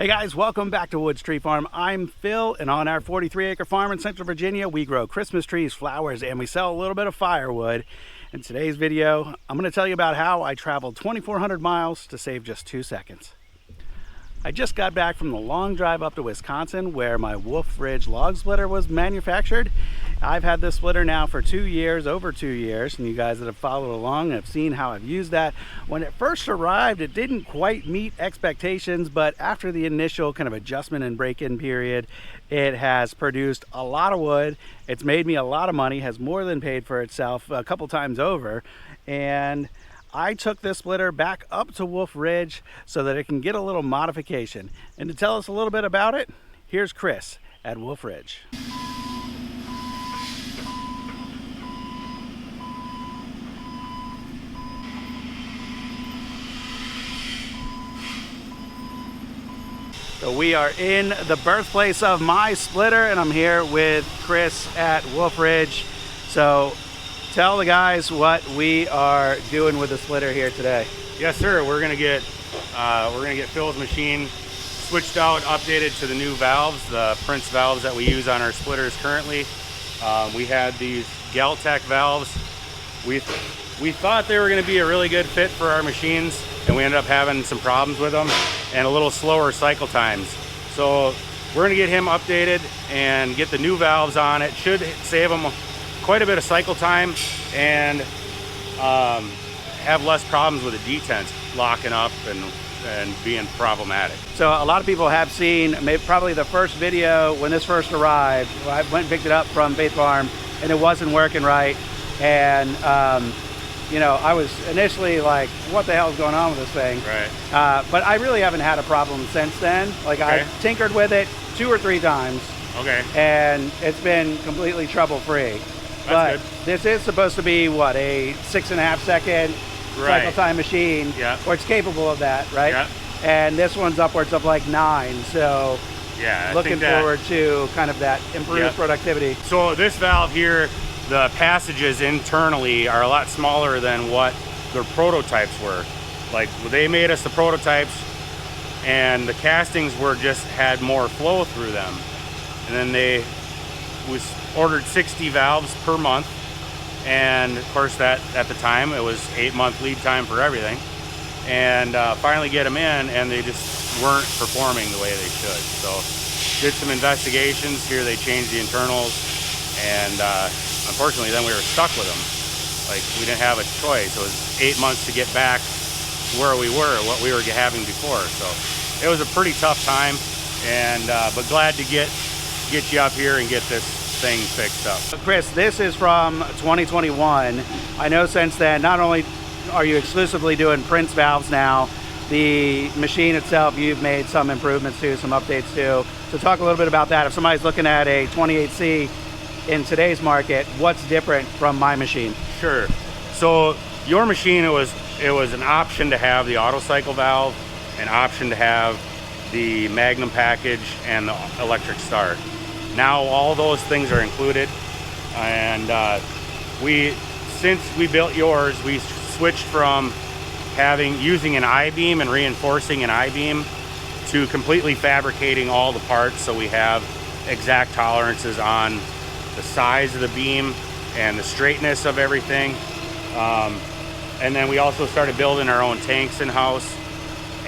Hey guys, welcome back to Woods Tree Farm. I'm Phil, and on our 43-acre farm in Central Virginia, we grow Christmas trees, flowers, and we sell a little bit of firewood. In today's video, I'm going to tell you about how I traveled 2,400 miles to save just 2 seconds. I just got back from the long drive up to Wisconsin where my Wolfridge log splitter was manufactured. I've had this splitter now for 2 years, over 2 years, and you guys that have followed along have seen how I've used that. When it first arrived, it didn't quite meet expectations, but after the initial kind of adjustment and break-in period, it has produced a lot of wood. It's made me a lot of money, has more than paid for itself a couple times over, and I took this splitter back up to Wolfridge so that it can get a little modification. And to tell us a little bit about it, here's Chris at Wolfridge. So we are in the birthplace of my splitter, and I'm here with Chris at Wolfridge. So tell the guys what we are doing with the splitter here today. Yes, sir. We're gonna get Phil's machine switched out, updated to the new valves, the Prince valves that we use on our splitters currently. We had these Galtech valves. We thought they were going to be a really good fit for our machines, and we ended up having some problems with them and a little slower cycle times. So we're going to get him updated and get the new valves on. It should save him quite a bit of cycle time and have less problems with the detents locking up and being problematic. So a lot of people have seen maybe probably the first video when this first arrived. I went and picked it up from Faith Farm and it wasn't working right, and you know, I was initially like, what the hell is going on with this thing? Right. But I really haven't had a problem since then. Like, okay. I've tinkered with it 2 or 3 times. Okay. And it's been completely trouble-free. But good. This is supposed to be, what, a 6.5 second cycle time machine? Yeah. Or it's capable of that, right? Yeah. And this one's upwards of like 9, so yeah, looking forward to kind of that improved productivity. So this valve here, the passages internally are a lot smaller than what their prototypes were. Like, they made us the prototypes and the castings had more flow through them. And then we ordered 60 valves per month. And of course that, at the time, it was 8-month lead time for everything. And finally get them in, and they just weren't performing the way they should. So did some investigations. Here they changed the internals, and unfortunately then we were stuck with them. Like, we didn't have a choice. It was 8 months to get back to where we were, what we were having before. So it was a pretty tough time, and but glad to get you up here and get this thing fixed up. Chris, this is from 2021. I know since then, not only are you exclusively doing Prince valves now, the machine itself you've made some improvements to, some updates to. So talk a little bit about that. If somebody's looking at a 28C in today's market, what's different from my machine? Sure. So your machine, it was an option to have the auto cycle valve, an option to have the Magnum package and the electric start. Now all those things are included, and since we built yours, we switched from using an I-beam and reinforcing an I-beam to completely fabricating all the parts, so we have exact tolerances on the size of the beam and the straightness of everything. And then we also started building our own tanks in-house,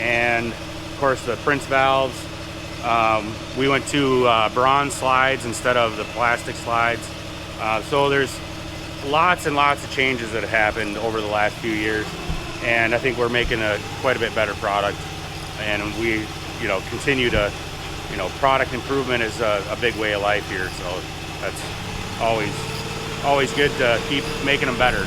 and of course the Prince valves. We went to bronze slides instead of the plastic slides. So there's lots and lots of changes that have happened over the last few years, and I think we're making quite a bit better product. And we, continue to, product improvement is a big way of life here. So that's always good to keep making them better.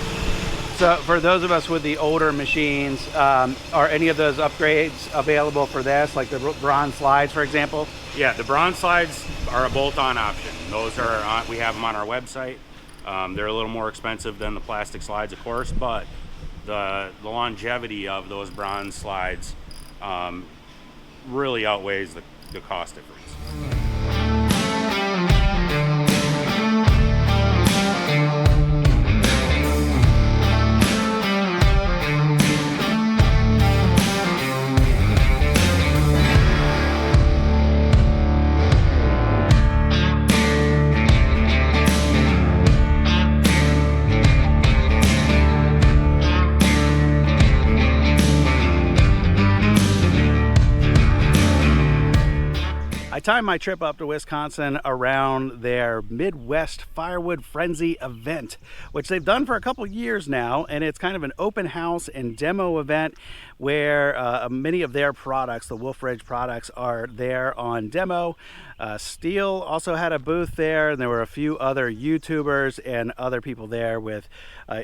So for those of us with the older machines, are any of those upgrades available for this, like the bronze slides, for example? Yeah, the bronze slides are a bolt-on option. Those are we have them on our website. They're a little more expensive than the plastic slides, of course, but the longevity of those bronze slides really outweighs the cost difference. timed my trip up to Wisconsin around their Midwest Firewood Frenzy event, which they've done for a couple years now, and it's kind of an open house and demo event where many of their products, the Wolfridge products, are there on demo. Steel also had a booth there, and there were a few other YouTubers and other people there with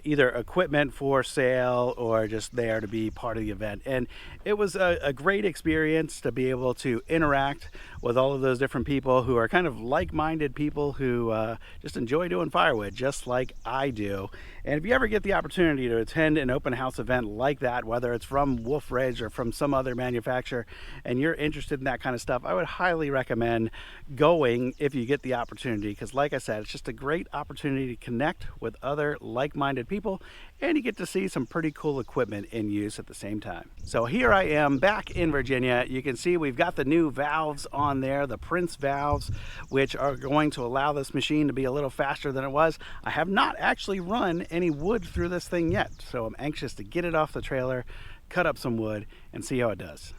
either equipment for sale or just there to be part of the event. And it was a great experience to be able to interact with all of those different people who are kind of like-minded people who just enjoy doing firewood just like I do. And if you ever get the opportunity to attend an open house event like that, whether it's from Wolfridge or from some other manufacturer, and you're interested in that kind of stuff, I would highly recommend going if you get the opportunity, because like I said, it's just a great opportunity to connect with other like-minded people, and you get to see some pretty cool equipment in use at the same time. So here I am back in Virginia. You can see we've got the new valves on there, the Prince valves, which are going to allow this machine to be a little faster than it was. I have not actually run any wood through this thing yet, so I'm anxious to get it off the trailer, cut up some wood, and see how it does.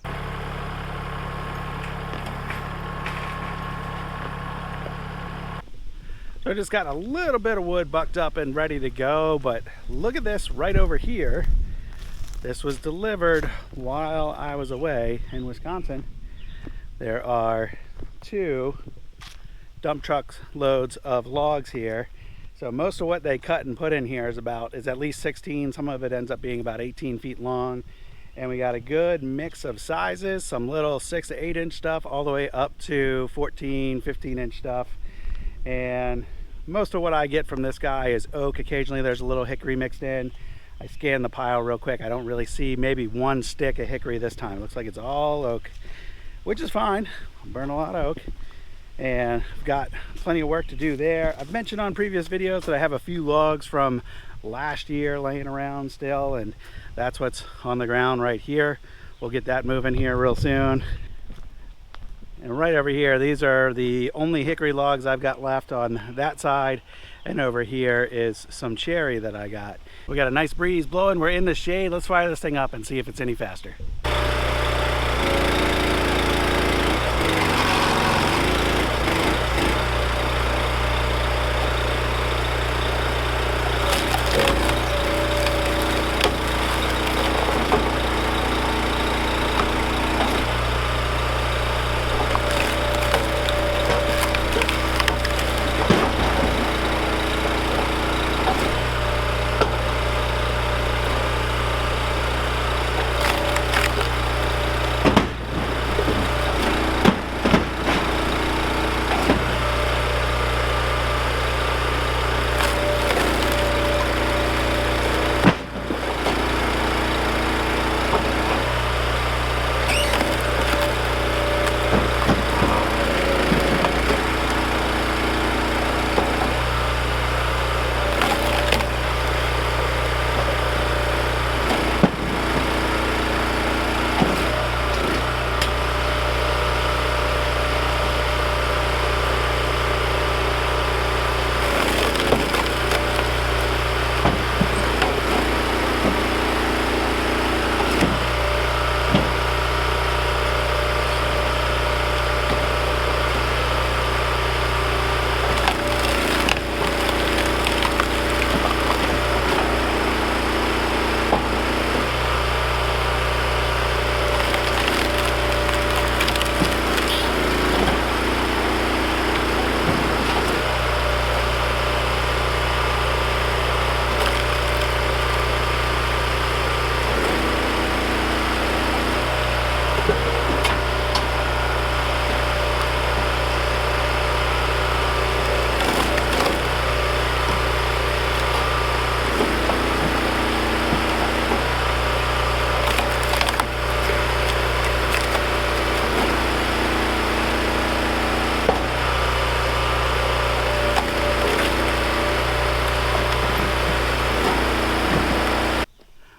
So I just got a little bit of wood bucked up and ready to go, but look at this right over here. This was delivered while I was away in Wisconsin. There are 2 dump truck loads of logs here. So most of what they cut and put in here is at least 16. Some of it ends up being about 18 feet long. And we got a good mix of sizes, some little 6 to 8 inch stuff all the way up to 14, 15 inch stuff. And most of what I get from this guy is oak. Occasionally there's a little hickory mixed in. I scanned the pile real quick. I don't really see maybe 1 stick of hickory this time. It looks like it's all oak, which is fine. I'll burn a lot of oak. And I've got plenty of work to do there. I've mentioned on previous videos that I have a few logs from last year laying around still, and that's what's on the ground right here. We'll get that moving here real soon. And right over here, these are the only hickory logs I've got left on that side. And over here is some cherry that I got. We got a nice breeze blowing. We're in the shade. Let's fire this thing up and see if it's any faster.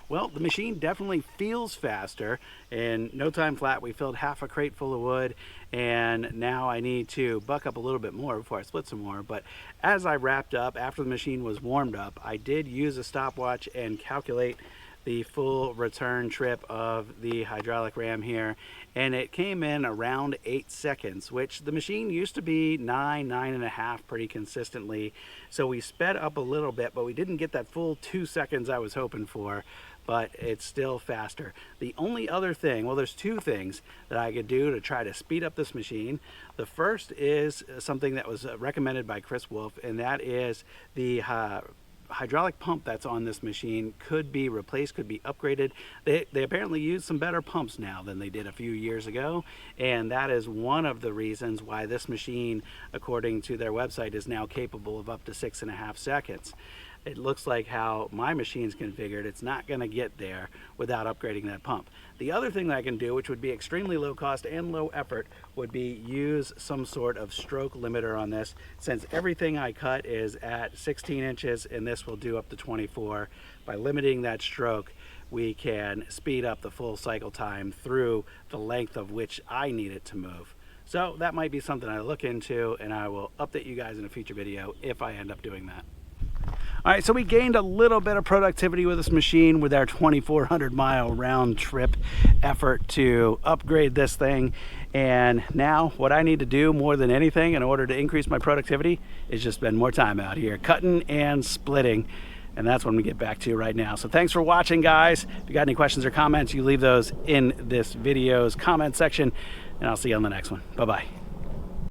Well, the machine definitely feels faster. In no time flat, we filled half a crate full of wood, and now I need to buck up a little bit more before I split some more. But as I wrapped up, after the machine was warmed up, I did use a stopwatch and calculate the full return trip of the hydraulic ram here, and it came in around 8 seconds, which the machine used to be 9.5 pretty consistently. So we sped up a little bit, but we didn't get that full 2 seconds I was hoping for, but it's still faster. The only other thing, well, there's two things that I could do to try to speed up this machine. The first is something that was recommended by Chris Wolf, and that is the hydraulic pump that's on this machine could be replaced, could be upgraded. They apparently use some better pumps now than they did a few years ago, and that is one of the reasons why this machine, according to their website, is now capable of up to 6.5 seconds. It looks like how my machine's configured, it's not going to get there without upgrading that pump. The other thing that I can do, which would be extremely low cost and low effort, would be use some sort of stroke limiter on this. Since everything I cut is at 16 inches and this will do up to 24, by limiting that stroke, we can speed up the full cycle time through the length of which I need it to move. So that might be something I look into, and I will update you guys in a future video if I end up doing that. All right, so we gained a little bit of productivity with this machine with our 2,400 mile round trip effort to upgrade this thing. And now what I need to do more than anything in order to increase my productivity is just spend more time out here cutting and splitting. And that's what we get back to right now. So thanks for watching, guys. If you got any questions or comments, you leave those in this video's comment section, and I'll see you on the next one. Bye-bye.